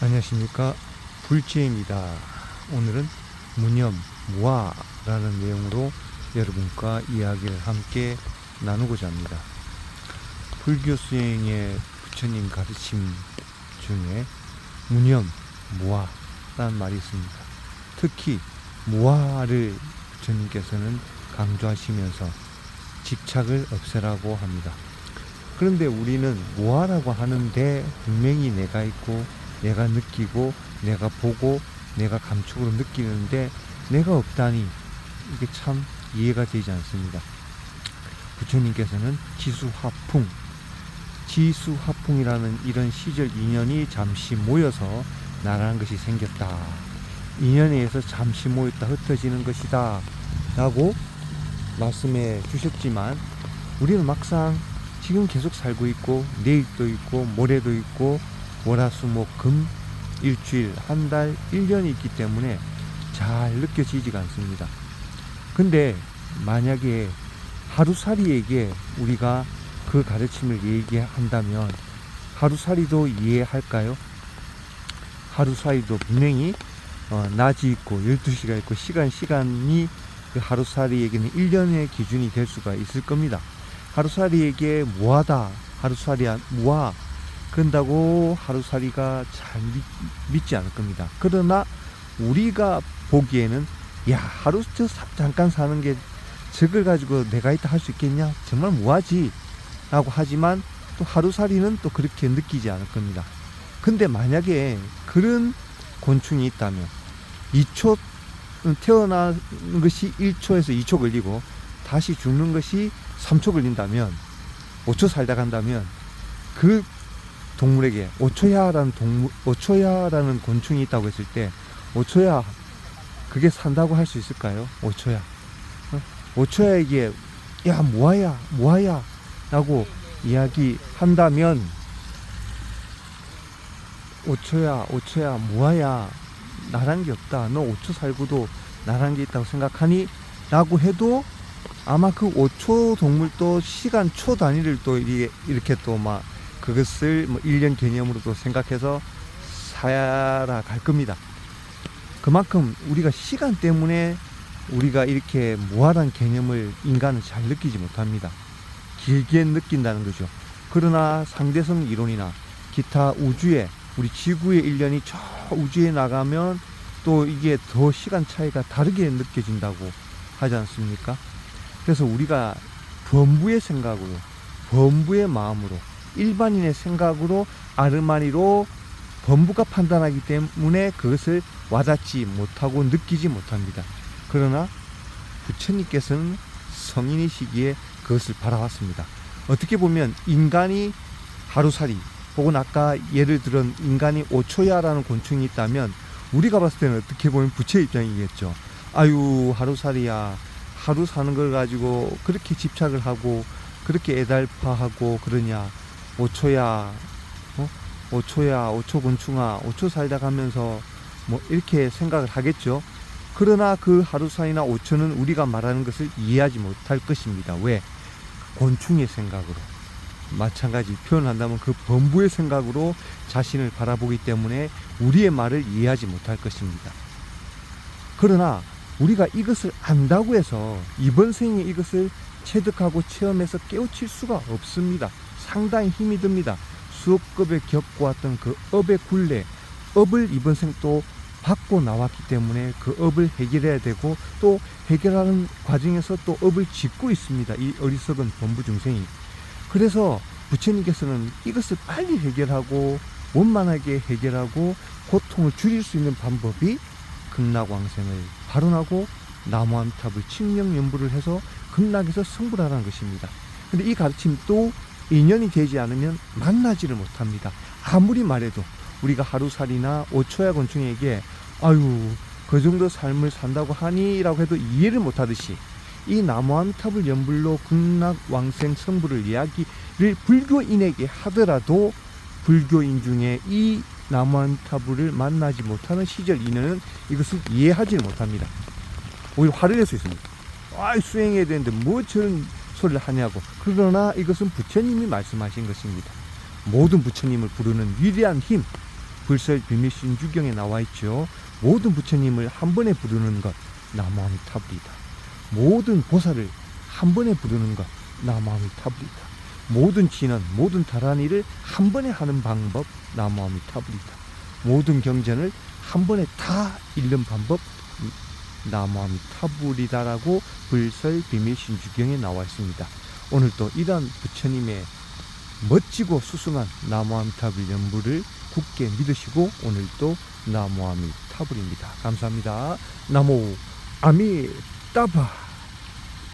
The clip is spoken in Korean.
안녕하십니까, 불지입니다. 오늘은 무념, 무아라는 내용으로 여러분과 이야기를 함께 나누고자 합니다. 불교 수행의 부처님 가르침 중에 무념, 무아라는 말이 있습니다. 특히 무아를 부처님께서는 강조하시면서 집착을 없애라고 합니다. 그런데 우리는 무아라고 하는데 분명히 내가 있고 내가 느끼고 내가 보고 내가 감촉으로 느끼는데 내가 없다니 이게 참 이해가 되지 않습니다. 부처님께서는 지수화풍이라는 이런 시절 인연이 잠시 모여서 나라는 것이 생겼다, 인연에 의해서 잠시 모였다 흩어지는 것이다 라고 말씀해 주셨지만, 우리는 막상 지금 계속 살고 있고 내일도 있고 모레도 있고 월화수목금 일주일, 한 달, 1년이 있기 때문에 잘 느껴지지가 않습니다. 근데 만약에 하루살이에게 우리가 그 가르침을 얘기한다면 하루살이도 이해할까요? 하루살이도 분명히 낮이 있고 12시가 있고 시간이 그 하루살이에게는 1년의 기준이 될 수가 있을 겁니다. 하루살이에게 무하다, 하루살이야 무하 그런다고 하루살이가 잘 믿지 않을 겁니다. 그러나 우리가 보기에는 야, 하루 잠깐 사는 게 저걸 가지고 내가 있다 할 수 있겠냐, 정말 무하지 라고 하지만 또 하루살이는 또 그렇게 느끼지 않을 겁니다. 근데 만약에 그런 곤충이 있다면 2초 태어나는 것이 1초에서 2초 걸리고 다시 죽는 것이 3초 걸린다면, 5초 살다 간다면 그 동물에게 오초야라는 곤충이 있다고 했을 때 오초야 그게 산다고 할 수 있을까요? 오초야에게 야 무아야 라고 이야기한다면, 오초야 무아야 나란 게 없다, 너 5초 살고도 나란 게 있다고 생각하니? 라고 해도 아마 그 5초 동물도 시간 초 단위를 또 이렇게 또 막 그것을 1년 개념으로도 생각해서 살아갈 겁니다. 그만큼 우리가 시간 때문에 우리가 이렇게 무한한 개념을 인간은 잘 느끼지 못합니다. 길게 느낀다는 거죠. 그러나 상대성 이론이나 기타 우주에, 우리 지구의 1년이 저 우주에 나가면 또 이게 더 시간 차이가 다르게 느껴진다고 하지 않습니까? 그래서 우리가 범부의 생각으로, 범부의 마음으로, 일반인의 생각으로 아르마니로 범부가 판단하기 때문에 그것을 와닿지 못하고 느끼지 못합니다. 그러나 부처님께서는 성인이시기에 그것을 바라왔습니다. 어떻게 보면 인간이 하루살이, 혹은 아까 예를 들은 인간이 오초야라는 곤충이 있다면 우리가 봤을 때는 어떻게 보면 부처의 입장이겠죠. 아유, 하루살이야, 하루 사는 걸 가지고 그렇게 집착을 하고 그렇게 애달파하고 그러냐, 오초야, 오초 곤충아, 5초 살다 가면서 뭐 이렇게 생각을 하겠죠. 그러나 그 하루살이나 5초는 우리가 말하는 것을 이해하지 못할 것입니다. 왜? 곤충의 생각으로, 마찬가지 표현한다면 그 범부의 생각으로 자신을 바라보기 때문에 우리의 말을 이해하지 못할 것입니다. 그러나 우리가 이것을 안다고 해서 이번 생에 이것을 체득하고 체험해서 깨우칠 수가 없습니다. 상당히 힘이 듭니다. 수업급에 겪어왔던 그 업의 굴레, 업을 이번 생 또 받고 나왔기 때문에 그 업을 해결해야 되고, 또 해결하는 과정에서 또 업을 짓고 있습니다, 이 어리석은 범부 중생이. 그래서 부처님께서는 이것을 빨리 해결하고 원만하게 해결하고 고통을 줄일 수 있는 방법이 극락왕생을 발언하고 나무암탑을 칭명연부를 해서 극락에서 성불하라는 것입니다. 근데 이 가르침 또 인연이 되지 않으면 만나지를 못합니다. 아무리 말해도 우리가 하루살이나 오초야 곤충에게 아유, 그 정도 삶을 산다고 하니? 라고 해도 이해를 못하듯이 이 나무암탑을 연불로 극락왕생 성불을 이야기를 불교인에게 하더라도 불교인 중에 이 나무암탑을 만나지 못하는 시절 인연은 이것을 이해하지 못합니다. 오히려 화를 낼 수 있습니다. 수행해야 되는데 뭐 저런 소리를 하냐고. 그러나 이것은 부처님이 말씀하신 것입니다. 모든 부처님을 부르는 위대한 힘, 불설 비밀 신주경에 나와 있죠. 모든 부처님을 한 번에 부르는 것 나무아미타불이다. 모든 보살을 한 번에 부르는 것 나무아미타불이다. 모든 진언, 모든 다란 일을 한 번에 하는 방법 나무아미타불이다. 모든 경전을 한 번에 다 읽는 방법 나무아미타불이다라고 불설 비밀 신주경에 나와 있습니다. 오늘도 이러한 부처님의 멋지고 수승한 나무아미타불 연부를 굳게 믿으시고 오늘도 나무아미타불입니다. 감사합니다. 나무 아미타불.